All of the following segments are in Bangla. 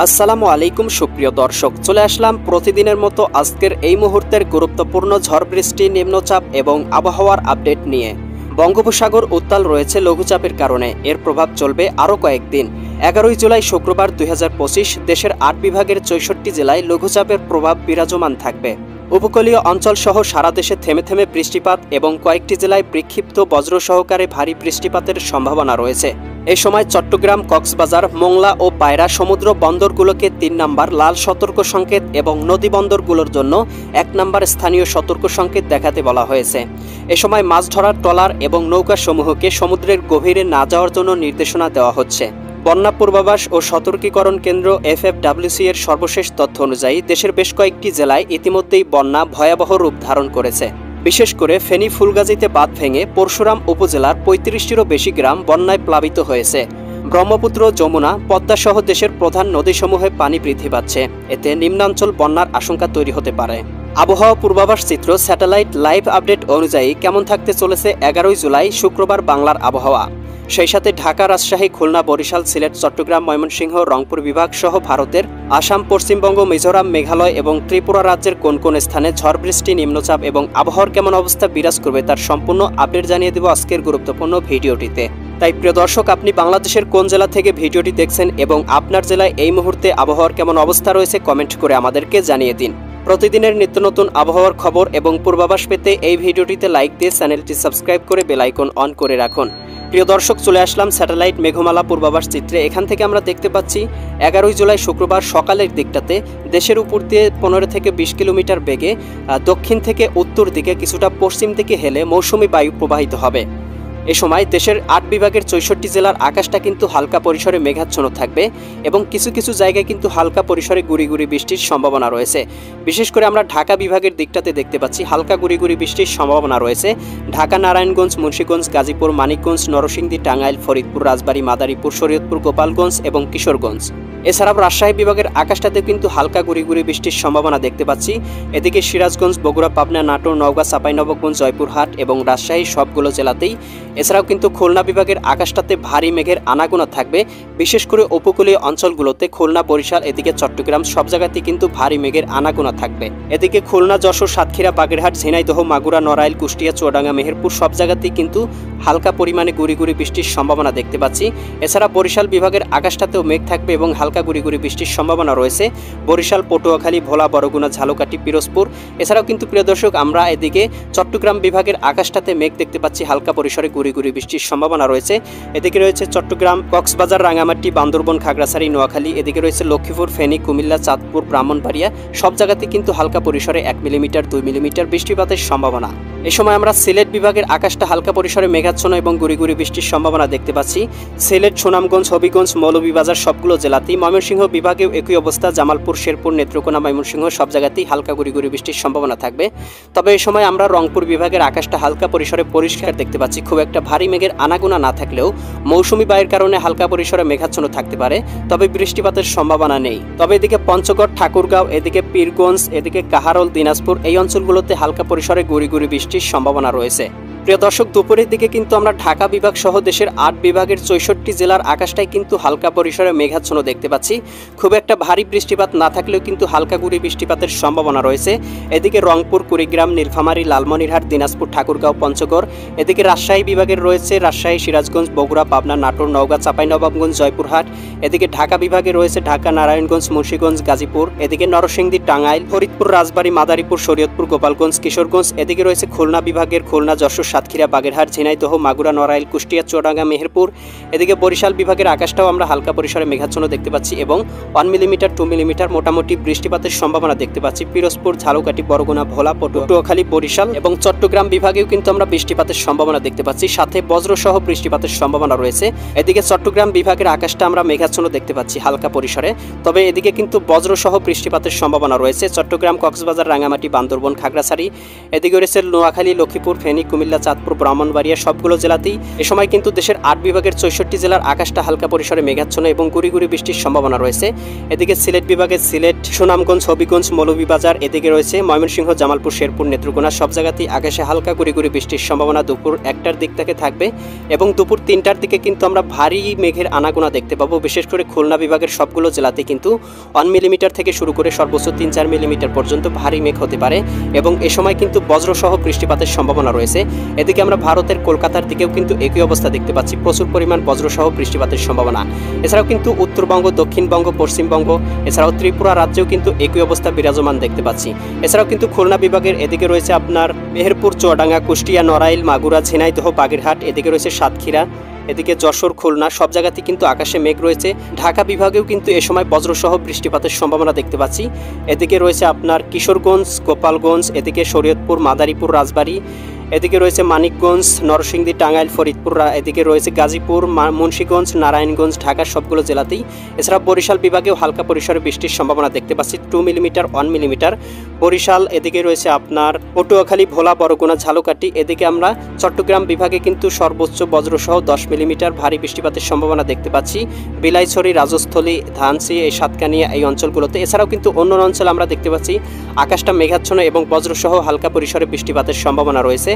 আসসালামু আলাইকুম সুপ্রিয় দর্শক, চলে আসলাম প্রতিদিনের মতো আজকের এই মুহূর্তের গুরুত্বপূর্ণ ঝড় বৃষ্টি, নিম্নচাপ এবং আবহাওয়ার আপডেট নিয়ে। বঙ্গোপসাগর উত্তাল রয়েছে লঘুচাপের কারণে, এর প্রভাব চলবে আরও কয়েকদিন। 11 জুলাই শুক্রবার 2025 দেশের 8 বিভাগের 64 জেলায় লঘুচাপের প্রভাব বিরাজমান থাকবে। উপকূলীয় অঞ্চল সহ সারা দেশে থেমে থেমে বৃষ্টিপাত এবং কয়েকটি জেলায় বিক্ষিপ্ত বজ্র সহকারে ভারী বৃষ্টিপাতের সম্ভাবনা রয়েছে। এই সময় চট্টগ্রাম, কক্সবাজার, মোংলা ও পায়রা সমুদ্র বন্দরগুলোকে 3 নম্বর লাল সতর্ক সংকেত এবং নদী বন্দরগুলোর জন্য 1 নম্বর স্থানীয় সতর্ক সংকেত দেখাতে বলা হয়েছে। এ সময় মাছ ধরার ট্রলার এবং নৌকা সমূহকে সমুদ্রের গভীরে না যাওয়ার জন্য নির্দেশনা দেওয়া হচ্ছে। বন্যা পূর্বাভাস ও সতর্কীকরণ কেন্দ্র FFWC এর সর্বশেষ তথ্য অনুযায়ী দেশের বেশ কয়েকটি জেলায় ইতিমধ্যেই বন্যা ভয়াবহ রূপ ধারণ করেছে। বিশেষ করে ফেনী, ফুলগাজীতে বাঁধ ভেঙে পরশুরাম উপজেলার 35টিরও বেশি গ্রাম বন্যায় প্লাবিত হয়েছে। ব্রহ্মপুত্র, যমুনা, পদ্মা সহ দেশের প্রধান নদীসমূহে পানি বৃদ্ধি পাচ্ছে। এতে নিম্নাঞ্চল বন্যার আশঙ্কা তৈরি হতে পারে। আবহাওয়া পূর্বাভাস চিত্র স্যাটেলাইট লাইভ আপডেট অনুযায়ী কেমন থাকতে চলেছে 11 জুলাই শুক্রবার বাংলার আবহাওয়া। সেই সাথে ঢাকা, রাজশাহী, খুলনা, বরিশাল, সিলেট, চট্টগ্রাম, ময়মনসিংহ, রংপুর বিভাগ সহ ভারতের আসাম, পশ্চিমবঙ্গ, মিজোরাম, মেঘালয় এবং ত্রিপুরা রাজ্যের কোন কোন স্থানে ঝড় বৃষ্টি, নিম্নচাপ এবং আবহাওয়ার কেমন অবস্থা বিরাজ করবে তার সম্পূর্ণ আপডেট জানিয়ে দেব আজকের গুরুত্বপূর্ণ ভিডিওটিতে। তাই প্রিয় দর্শক, আপনি বাংলাদেশের কোন জেলা থেকে ভিডিওটি দেখছেন এবং আপনার জেলায় এই মুহূর্তে আবহাওয়ার কেমন অবস্থা রয়েছে কমেন্ট করে আমাদেরকে জানিয়ে দিন। প্রতিদিনের নিত্য নতুন আবহাওয়ার খবর এবং পূর্বাভাস পেতে এই ভিডিওটিতে লাইক দিয়ে চ্যানেলটি সাবস্ক্রাইব করে বেল আইকন অন করে রাখুন। প্রিয় দর্শক, চলে আসলাম স্যাটেলাইট মেঘমালা পূর্বাভাস চিত্রে। এখান থেকে আমরা দেখতে পাচ্ছি 11 জুলাই শুক্রবার সকালের দিকটাতে দেশের উপর দিয়ে 15 থেকে 20 কিলোমিটার বেগে দক্ষিণ থেকে উত্তর দিকে কিছুটা পশ্চিম দিকে হেলে মৌসুমি বায়ু প্রবাহিত হবে। এ সময় দেশের 8 বিভাগের 64 জেলার আকাশটা কিন্তু হালকা পরিসরে মেঘাচ্ছন্ন থাকবে এবং কিছু কিছু জায়গায় কিন্তু হালকা পরিসরে গুড়ি গুড়ি বৃষ্টির সম্ভাবনা রয়েছে। বিশেষ করে আমরা ঢাকা বিভাগের দিকটাতে দেখতে পাচ্ছি হালকা গুড়ি গুড়ি বৃষ্টির সম্ভাবনা রয়েছে। ঢাকা, নারায়ণগঞ্জ, মুন্সিগঞ্জ, গাজীপুর, মানিকগঞ্জ, নরসিংদী, টাঙ্গাইল, ফরিদপুর, রাজবাড়ী, মাদারীপুর, শরীয়তপুর, গোপালগঞ্জ এবং কিশোরগঞ্জ। এছাড়াও রাজশাহী বিভাগের আকাশটাতে কিন্তু হালকা গুড়ি গুড়ি বৃষ্টির সম্ভাবনা দেখতে পাচ্ছি। এদিকে সিরাজগঞ্জ, বগুড়া, পাবনা, নাটোর, নওগাঁ, চাঁপাইনবাবগঞ্জ, জয়পুরহাট এবং রাজশাহী সবগুলো জেলাতেই। এছাড়াও কিন্তু খুলনা বিভাগের আকাশটাতে ভারী মেঘের আনাগোনা থাকবে। বিশেষ করে উপকূলীয় অঞ্চলগুলোতে খুলনা, বরিশাল, এদিকে চট্টগ্রাম সব জায়গাতেই কিন্তু ভারী মেঘের আনাগোনা থাকবে। এদিকে খুলনা, যশোর, সাতক্ষীরা, বাগেরহাট, ঝিনাইদহ, মাগুরা, নড়াইল, কুষ্টিয়া, চুয়াডাঙ্গা, মেহেরপুর সব জায়গাতেই কিন্তু হালকা পরিমাণে গুড়ি গুড়ি বৃষ্টির সম্ভাবনা দেখতে পাচ্ছি। এছাড়া বরিশাল বিভাগের আকাশটাতেও মেঘ থাকবে এবং হালকা গুড়ি গুড়ি বৃষ্টির সম্ভাবনা রয়েছে। বরিশাল, পটুয়াখালী, ভোলা, বরগুনা, ঝালকাঠি, পিরোজপুর। এছাড়াও কিন্তু প্রিয় দর্শক, আমরা এদিকে চট্টগ্রাম বিভাগের আকাশটাতে মেঘ দেখতে পাচ্ছি, হালকা পরিসরে গুড়ি গুড়ি বৃষ্টির সম্ভাবনা রয়েছে। এদিকে রয়েছে চট্টগ্রাম, কক্সবাজার, রাঙামাটি, বান্দরবন, খাগড়াছড়ি, নোয়াখালী। এদিকে রয়েছে লক্ষ্মীপুর, ফেনী, কুমিল্লা, চাঁদপুর, ব্রাহ্মণবাড়িয়া সব জায়গাতে কিন্তু হালকা পরিসরে 1 মিলিমিটার 2 মিলিমিটার বৃষ্টিপাতের সম্ভাবনা। এ সময় আমরা সিলেট বিভাগের আকাশটা হালকা পরিসরে মেঘাচ্ছন্ন এবং গুড়ি গুড়ি বৃষ্টির সম্ভাবনা দেখতে পাচ্ছি। সিলেট, সুনামগঞ্জ, হবিগঞ্জ, মৌলভীবাজার সবগুলো জেলাতেই। ময়মনসিংহ বিভাগেও একই অবস্থা। জামালপুর, শেরপুর, নেত্রকোনা, ময়মনসিংহ সব জায়গাতেই হালকা গুড়ি গুড়ি বৃষ্টির সম্ভাবনা থাকবে। তবে এই সময় আমরা রংপুর বিভাগের আকাশটা হালকা পরিসরে পরিষ্কার দেখতে পাচ্ছি। খুব একটা ভারী মেঘের আনাগোনা না থাকলেও মৌসুমি বায়ুর কারণে হালকা পরিসরে মেঘাচ্ছন্ন থাকতে পারে, তবে বৃষ্টিপাতের সম্ভাবনা নেই। তবে এদিকে পঞ্চগড়, ঠাকুরগাঁও, এদিকে পীরগঞ্জ, এদিকে কাহারোল, দিনাজপুর এই অঞ্চলগুলোতে হালকা পরিসরে গুড়ি গুড়ি বৃষ্টির সম্ভাবনা রয়েছে। প্রিয় দর্শক, দুপুরের দিকে কিন্তু আমরা ঢাকা বিভাগ সহ দেশের 8 বিভাগের 64 জেলার আকাশটাই কিন্তু হালকা পরিসরে মেঘাচ্ছন্ন দেখতে পাচ্ছি। খুব একটা ভারী বৃষ্টিপাত না থাকলেও কিন্তু হালকা গুড়ি বৃষ্টিপাতের সম্ভাবনা রয়েছে। এদিকে রংপুর, কুড়িগ্রাম, নীলফামারী, লালমনিরহাট, দিনাজপুর, ঠাকুরগাঁও, পঞ্চগড়। এদিকে রাজশাহী বিভাগের রয়েছে রাজশাহী, সিরাজগঞ্জ, বগুড়া, পাবনা, নাটোর, নওগাঁ, চাঁপাইনবাবগঞ্জ, জয়পুরহাট। এদিকে ঢাকা বিভাগে রয়েছে ঢাকা, নারায়ণগঞ্জ, মুন্সিগঞ্জ, গাজীপুর। এদিকে নরসিংদী, টাঙ্গাইল, ফরিদপুর, রাজবাড়ী, মাদারীপুর, শরীয়তপুর, গোপালগঞ্জ, কিশোরগঞ্জ। এদিকে রয়েছে খুলনা বিভাগের খুলনা, যশোর, সাতক্ষীরা, বাগেরহাট, ঝিনাইদহ, মাগুরা, নড়াইল, কুষ্টিয়া, চুয়াডাঙ্গা, মেহেরপুর। এদিকে বরিশাল বিভাগের আকাশটাও আমরা হালকা পরিসরে মেঘাচ্ছন্ন দেখতে পাচ্ছি এবং 1 মিলিমিটার 2 মিলিমিটার মোটামুটি বৃষ্টিপাতের সম্ভাবনা দেখতে পাচ্ছি। পিরোজপুর, ঝালকাঠি, বরগুনা, ভোলা, পটুয়াখালী, বরিশাল এবং চট্টগ্রাম বিভাগেও কিন্তু আমরা বৃষ্টিপাতের সম্ভাবনা দেখতে পাচ্ছি, সাথে বজ্রসহ বৃষ্টিপাতের সম্ভাবনা রয়েছে। এদিকে চট্টগ্রাম বিভাগের আকাশটা আমরা মেঘাচ্ছন্ন দেখতে পাচ্ছি হালকা পরিসরে, তবে এদিকে কিন্তু বজ্রসহ বৃষ্টিপাতের সম্ভাবনা রয়েছে। চট্টগ্রাম, কক্সবাজার, রাঙামাটি, বান্দরবন, খাগড়াছড়ি। এদিকে রয়েছে নোয়াখালী, লক্ষ্মীপুর, ফেনী, কুমিল্লা, চাঁদপুর, ব্রাহ্মণবাড়িয়া সবগুলো জেলাতেই এ সময় কিন্তু দেশের 8 বিভাগের 64 জেলার আকাশটা হালকা পরিসরে মেঘাচ্ছন্ন এবং গুড়ি গুড়ি বৃষ্টির সম্ভাবনা রয়েছে। এদিকে সিলেট বিভাগের সিলেট, সুনামগঞ্জ, হবিগঞ্জ, মৌলভীবাজার, এদিকে রয়েছে ময়মনসিংহ, জামালপুর, শেরপুর, নেত্রকোনা সব জায়গাতেই আকাশে হালকা গুড়ি গুড়ি বৃষ্টির সম্ভাবনা দুপুর 1টার দিক থেকে থাকবে এবং দুপুর 3টার দিকে কিন্তু আমরা ভারী মেঘের আনাগোনা দেখতে পাবো। বিশেষ করে খুলনা বিভাগের সবগুলো জেলাতে কিন্তু 1 মিলিমিটার থেকে শুরু করে সর্বোচ্চ 3-4 মিলিমিটার পর্যন্ত ভারী মেঘ হতে পারে এবং এ সময় কিন্তু বজ্রসহ বৃষ্টিপাতের সম্ভাবনা রয়েছে। এদিকে আমরা ভারতের কলকাতার দিকেও কিন্তু একই অবস্থা দেখতে পাচ্ছি, প্রচুর পরিমাণ বজ্রসহ বৃষ্টিপাতের সম্ভাবনা। এছাড়াও কিন্তু উত্তরবঙ্গ, দক্ষিণবঙ্গ, পশ্চিমবঙ্গ এছাড়াও ত্রিপুরা রাজ্যেও কিন্তু একই অবস্থা বিরাজমান দেখতে পাচ্ছি। এছাড়াও কিন্তু খুলনা বিভাগের এদিকে রয়েছে আপনার মেহেরপুর, চুয়াডাঙ্গা, কুষ্টিয়া, নড়াইল, মাগুরা, ঝিনাইদহ, বাগেরহাট, এদিকে রয়েছে সাতক্ষীরা, এদিকে যশোর, খুলনা সব জায়গাতেই কিন্তু আকাশে মেঘ রয়েছে। ঢাকা বিভাগেও কিন্তু এ সময় বজ্রসহ বৃষ্টিপাতের সম্ভাবনা দেখতে পাচ্ছি। এদিকে রয়েছে আপনার কিশোরগঞ্জ, গোপালগঞ্জ, এদিকে শরীয়তপুর, মাদারীপুর, রাজবাড়ী, এদিকে রয়েছে মানিকগঞ্জ, নরসিংদী, টাঙ্গাইল, ফরিদপুর, এদিকে রয়েছে গাজীপুর, মুন্সিগঞ্জ, নারায়ণগঞ্জ, ঢাকার সবগুলো জেলাতেই। এছাড়া বরিশাল বিভাগেও হালকা পরিসরে বৃষ্টির সম্ভাবনা দেখতে পাচ্ছি, 2 মিলিমিটার, 1 মিলিমিটার বরিশাল। এদিকে রয়েছে আপনার পটুয়াখালী, ভোলা, বরগুনা, ঝালকাঠি। এদিকে আমরা চট্টগ্রাম বিভাগে কিন্তু সর্বোচ্চ বজ্রসহ 10 মিলিমিটার ভারী বৃষ্টিপাতের সম্ভাবনা দেখতে পাচ্ছি, বিলাইছড়ি, রাজস্থলী, ধানসি, এই সাতকানিয়া এই অঞ্চলগুলোতে। এছাড়াও কিন্তু অন্য অঞ্চলে আমরা দেখতে পাচ্ছি আকাশটা মেঘাচ্ছন্ন এবং বজ্রসহ হালকা পরিসরে বৃষ্টিপাতের সম্ভাবনা রয়েছে।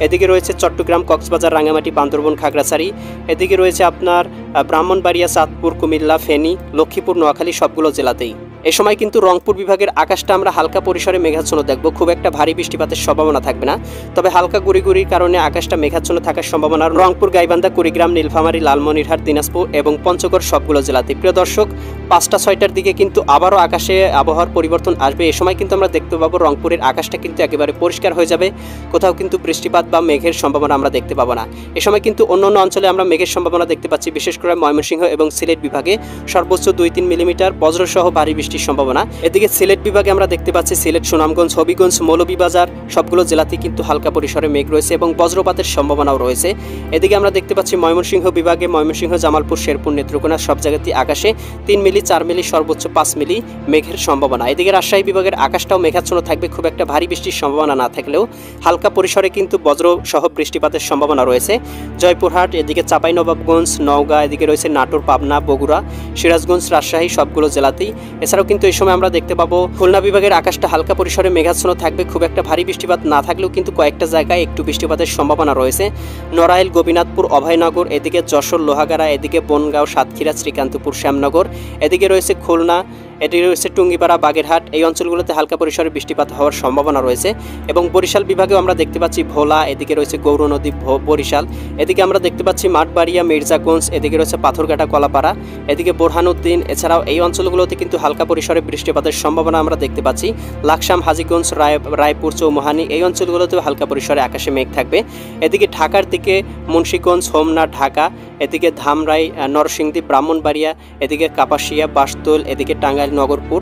এদিকে রয়েছে চট্টগ্রাম, কক্সবাজার, রাঙ্গামাটি, বান্দরবন, খাগড়াছড়ি, এদিকে রয়েছে আপনার ব্রাহ্মণবাড়িয়া, চাঁদপুর, কুমিল্লা, ফেনী, লক্ষ্মীপুর, নোয়াখালী সবগুলো জেলাতেই। এ সময় কিন্তু রংপুর বিভাগের আকাশটা আমরা হালকা পরিসরে মেঘাচ্ছন্ন দেখব, খুব একটা ভারী বৃষ্টিপাতের সম্ভাবনা থাকবে না, তবে হালকা গুড়িগুড়ির কারণে আকাশটা মেঘাচ্ছন্ন থাকার সম্ভাবনা রংপুর, গাইবান্ধা, কুড়িগ্রাম, নীলফামারী, লালমনিরহাট, দিনাজপুর এবং পঞ্চগড় সবগুলো জেলাতে। প্রিয় দর্শক, 5টা-6টার দিকে কিন্তু আবারও আকাশে আবহাওয়ার পরিবর্তন আসবে। এ সময় কিন্তু আমরা দেখতে পাবো রংপুরের আকাশটা কিন্তু একেবারে পরিষ্কার হয়ে যাবে, কোথাও কিন্তু বৃষ্টিপাত বা মেঘের সম্ভাবনা আমরা দেখতে পাবো না। এ সময় কিন্তু অন্যান্য অঞ্চলে আমরা মেঘের সম্ভাবনা দেখতে পাচ্ছি, বিশেষ করে ময়মনসিংহ এবং সিলেট বিভাগে সর্বোচ্চ 2-3 মিলিমিটার বজ্রসহ ভারী বৃষ্টির সম্ভাবনা। এদিকে সিলেট বিভাগে আমরা দেখতে পাচ্ছি সিলেট, সুনামগঞ্জ, হবিগঞ্জ, মৌলভীবাজার সবগুলো জেলাতেই কিন্তু হালকা পরিসরে মেঘ রয়েছে এবং বজ্রপাতের সম্ভাবনাও রয়েছে। এদিকে আমরা দেখতে পাচ্ছি ময়মনসিংহ বিভাগে ময়মনসিংহ, জামালপুর, শেরপুর, নেত্রকোনা সব জায়গাতেই আকাশে 3 মিলি, 4 মিলি, সর্বোচ্চ 5 মিলি মেঘের সম্ভাবনা। এদিকে রাজশাহী বিভাগের আকাশটাও মেঘাচ্ছন্ন থাকবে, খুব একটা ভারী বৃষ্টির সম্ভাবনা না থাকলেও হালকা পরিসরে কিন্তু বজ্রসহ বৃষ্টিপাতের সম্ভাবনা রয়েছে। জয়পুরহাট, এদিকে চাঁপাইনবাবগঞ্জ, নওগাঁ, এদিকে রয়েছে নাটোর, পাবনা, বগুড়া, সিরাজগঞ্জ, রাজশাহী সবগুলো জেলাতেই। এছাড়াও কিন্তু এই সময় আমরা দেখতে পাবো খুলনা বিভাগের আকাশটা হালকা পরিসরে মেঘাচ্ছন্ন থাকবে, খুব একটা ভারী বৃষ্টিপাত না থাকলেও কিন্তু কয়েকটা জায়গায় একটু বৃষ্টিপাতের সম্ভাবনা রয়েছে। নড়াইল, গোপীনাথপুর, অভয়নগর, এদিকে যশোর, লোহাগাড়া, এদিকে বনগাঁও, সাতক্ষীরা, শ্রীকান্তপুর, শ্যামনগর, এদিকে রয়েছে খুলনা, এদিকে রয়েছে টুঙ্গিপাড়া, বাগেরহাট এই অঞ্চলগুলোতে হালকা পরিসরে বৃষ্টিপাত হওয়ার সম্ভাবনা রয়েছে। এবং বরিশাল বিভাগেও আমরা দেখতে পাচ্ছি ভোলা, এদিকে রয়েছে গৌরনদী, বরিশাল, এদিকে আমরা দেখতে পাচ্ছি মাঠবাড়িয়া, মির্জাগঞ্জ, এদিকে রয়েছে পাথরঘাটা, কলাপাড়া, এদিকে বোরহানুদ্দিন। এছাড়াও এই অঞ্চলগুলোতে কিন্তু হালকা পরিসরে বৃষ্টিপাতের সম্ভাবনা আমরা দেখতে পাচ্ছি। লাকসাম, হাজীগঞ্জ, রায়পুর, চৌমোহানি এই অঞ্চলগুলোতেও হালকা পরিসরে আকাশে মেঘ থাকবে। এদিকে ঢাকার দিকে মুন্সিগঞ্জ, হোমনা, ঢাকা, এদিকে ধামরাই, নরসিংদী, ব্রাহ্মণবাড়িয়া, এদিকে কাপাসিয়া, বাসতোল, এদিকে টাঙ্গাইল, নগরপুর,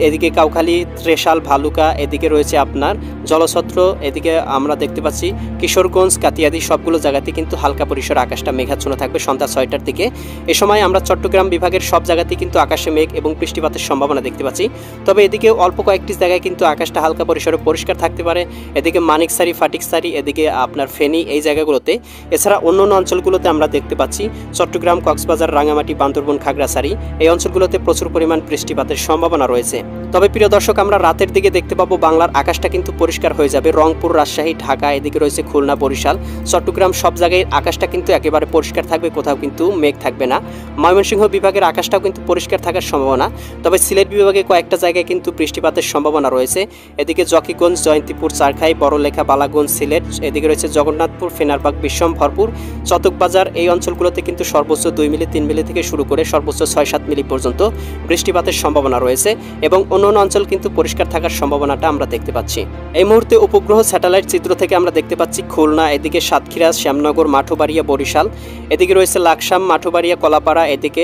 এদিকে কাউখালী, ত্রেশাল, ভালুকা, এদিকে রয়েছে আপনার জলছত্র, এদিকে আমরা দেখতে পাচ্ছি কিশোরগঞ্জ, কাতিয়াদি সবগুলো জায়গাতে কিন্তু হালকা পরিসরে আকাশটা মেঘাচ্ছন্ন থাকবে সন্ধ্যা 6টার দিকে। এ সময় আমরা চট্টগ্রাম বিভাগের সব জায়গাতেই কিন্তু আকাশে মেঘ এবং বৃষ্টিপাতের সম্ভাবনা দেখতে পাচ্ছি, তবে এদিকে অল্প কয়েকটি জায়গায় কিন্তু আকাশটা হালকা পরিসরে পরিষ্কার থাকতে পারে, এদিকে মানিকসারি, ফাটিকসারি, এদিকে আপনার ফেনী এই জায়গাগুলোতে। এছাড়া অন্যান্য অঞ্চলগুলোতে আমরা দেখতে পাচ্ছি চট্টগ্রাম, কক্সবাজার, রাঙ্গামাটি, বান্দরবন, খাগড়াছড়ি এই অঞ্চলগুলোতে প্রচুর পরিমাণ বৃষ্টিপাতের সম্ভাবনা রয়েছে। তবে প্রিয় দর্শক, আমরা রাতের দিকে দেখতে পাবো বাংলার আকাশটা কিন্তু পরিষ্কার হয়ে যাবে। রংপুর, রাজশাহী, ঢাকা, এদিকে রয়েছে খুলনা, বরিশাল, চট্টগ্রাম সব জায়গায় আকাশটা কিন্তু একেবারে পরিষ্কার থাকবে, কোথাও কিন্তু মেঘ থাকবে না। ময়মনসিংহ বিভাগের আকাশটাও কিন্তু পরিষ্কার থাকার সম্ভাবনা, তবে সিলেট বিভাগে কয়েকটা জায়গায় কিন্তু বৃষ্টিপাতের সম্ভাবনা রয়েছে। এদিকে জকিগঞ্জ, জয়ন্তীপুর, চারখাই, বড়লেখা, বালাগঞ্জ, সিলেট, এদিকে রয়েছে জগন্নাথপুর, ফেনারবাগ, বিশ্বমভরপুর, চতকবাজার এই অঞ্চলগুলোতে কিন্তু সর্বোচ্চ 2 মিলি, 3 মিলি থেকে শুরু করে সর্বোচ্চ 6-7 মিলি পর্যন্ত বৃষ্টিপাতের সম্ভাবনা রয়েছে এবং অন্যান্য অঞ্চল কিন্তু পরিষ্কার থাকার সম্ভাবনাটা আমরা দেখতে পাচ্ছি। এই মুহূর্তে উপগ্রহ স্যাটেলাইট চিত্র থেকে আমরা দেখতে পাচ্ছি খুলনা, এদিকে সাতক্ষীরা, শ্যামনগর, মাঠবাড়িয়া, বরিশাল, এদিকে রয়েছে লাকসাম, মাঠবাড়িয়া, কলাপাড়া, এদিকে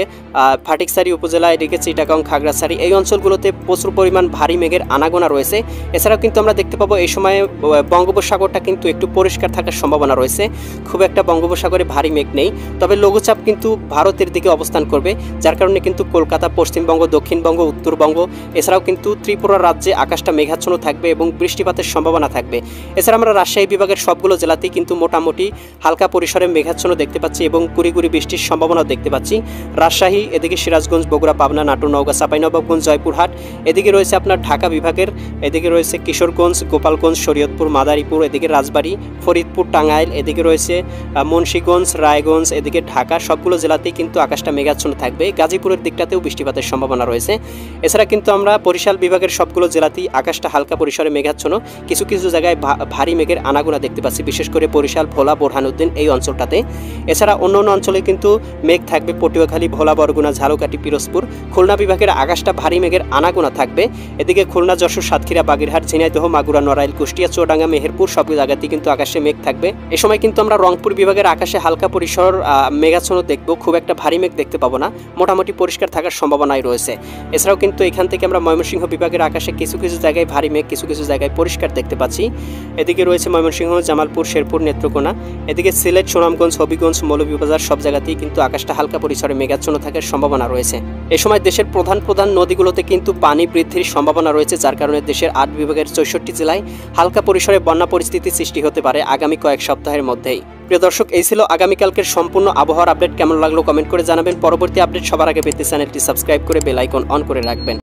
ফাটিকসারি উপজেলা, এদিকে চিটাগাং, খাগড়াছড়ি এই অঞ্চলগুলোতে প্রচুর পরিমাণ ভারী মেঘের আনাগোনা রয়েছে। এছাড়াও কিন্তু আমরা দেখতে পাবো এই সময়ে বঙ্গোপসাগরটা কিন্তু একটু পরিষ্কার থাকার সম্ভাবনা রয়েছে, খুব একটা বঙ্গোপসাগরে ভারী মেঘ নেই, তবে লঘুচাপ কিন্তু ভারতের দিকে অবস্থান করবে, যার কারণে কিন্তু কলকাতা, পশ্চিমবঙ্গ, দক্ষিণবঙ্গ, উত্তরবঙ্গ এছাড়াও এছাড়াও কিন্তু ত্রিপুরা রাজ্যে আকাশটা মেঘাচ্ছন্ন থাকবে এবং বৃষ্টিপাতের সম্ভাবনা থাকবে। এছাড়া আমরা রাজশাহী বিভাগের সবগুলো জেলাতেই কিন্তু মোটামুটি হালকা পরিসরে মেঘাচ্ছন্ন দেখতে পাচ্ছি এবং গুড়ি গুড়ি বৃষ্টির সম্ভাবনাও দেখতে পাচ্ছি। রাজশাহী, এদিকে সিরাজগঞ্জ, বগুড়া, পাবনা, নাটোর, নওগাঁ, চাঁপাইনবাবগঞ্জ, জয়পুরহাট, এদিকে রয়েছে আপনার ঢাকা বিভাগের, এদিকে রয়েছে কিশোরগঞ্জ, গোপালগঞ্জ, শরীয়তপুর, মাদারীপুর, এদিকে রাজবাড়ী, ফরিদপুর, টাঙ্গাইল, এদিকে রয়েছে মুন্সিগঞ্জ, রায়গঞ্জ, এদিকে ঢাকা, সবগুলো জেলাতেই কিন্তু আকাশটা মেঘাচ্ছন্ন থাকবে। গাজীপুরের দিকটাতেও বৃষ্টিপাতের সম্ভাবনা রয়েছে। এছাড়া কিন্তু আমরা বরিশাল বিভাগের সবগুলো জেলাতেই আকাশটা হালকা পরিসরে মেঘাচ্ছন্ন, কিছু কিছু জায়গায় ভারী মেঘের আনাগোনা দেখতে পাচ্ছি, বিশেষ করে বরিশাল, ভোলা, বোরহানউদ্দিন এই অঞ্চলটাতে। এছাড়া অন্য অন্য অঞ্চলে কিন্তু মেঘ থাকবে, পটুয়াখালী, ভোলা, বরগুনা, ঝালকাঠি, পিরোজপুর। খুলনা বিভাগের আকাশটা ভারী মেঘের আনাগোনা থাকবে। এদিকে খুলনা, যশোর, সাতক্ষীরা, বাগেরহাট, ঝিনাইদহ, মাগুরা, নড়াইল, কুষ্টিয়া, চুয়াডাঙ্গা, মেহেরপুর সব জায়গাতেই কিন্তু আকাশে মেঘ থাকবে। এ সময় কিন্তু আমরা রংপুর বিভাগের আকাশে হালকা পরিসর মেঘাচ্ছন্ন দেখবো, খুব একটা ভারী মেঘ দেখতে পাবো না, মোটামুটি পরিষ্কার থাকার সম্ভাবনাই রয়েছে। এছাড়াও কিন্তু এখান থেকে আমরা ময়মনসিংহ বিভাগের আকাশে কিছু কিছু জায়গায় ভারী মেঘ, কিছু কিছু জায়গায় পরিষ্কার দেখতে পাচ্ছি। এদিকে রয়েছে ময়মনসিংহ, জামালপুর, শেরপুর, নেত্রকোনা, এদিকে সিলেট, সুনামগঞ্জ, হবিগঞ্জ, মৌলভীবাজার সব জায়গাতেই কিন্তু আকাশটা হালকা পরিসরে মেঘাচ্ছন্ন থাকার সম্ভাবনা রয়েছে। এ সময় দেশের প্রধান প্রধান নদীগুলোতে কিন্তু পানি বৃদ্ধির সম্ভাবনা রয়েছে, যার কারণে দেশের 8 বিভাগের 64 জেলায় হালকা পরিসরে বন্যা পরিস্থিতি সৃষ্টি হতে পারে আগামী কয়েক সপ্তাহের মধ্যেই। প্রিয় দর্শক, এই ছিল আগামীকালকের সম্পূর্ণ আবহাওয়ার আপডেট। কেমন লাগলো কমেন্ট করে জানাবেন। পরবর্তী আপডেট সবার আগে পেতে চ্যানেলটি সাবস্ক্রাইব করে বেল আইকন অন করে রাখবেন।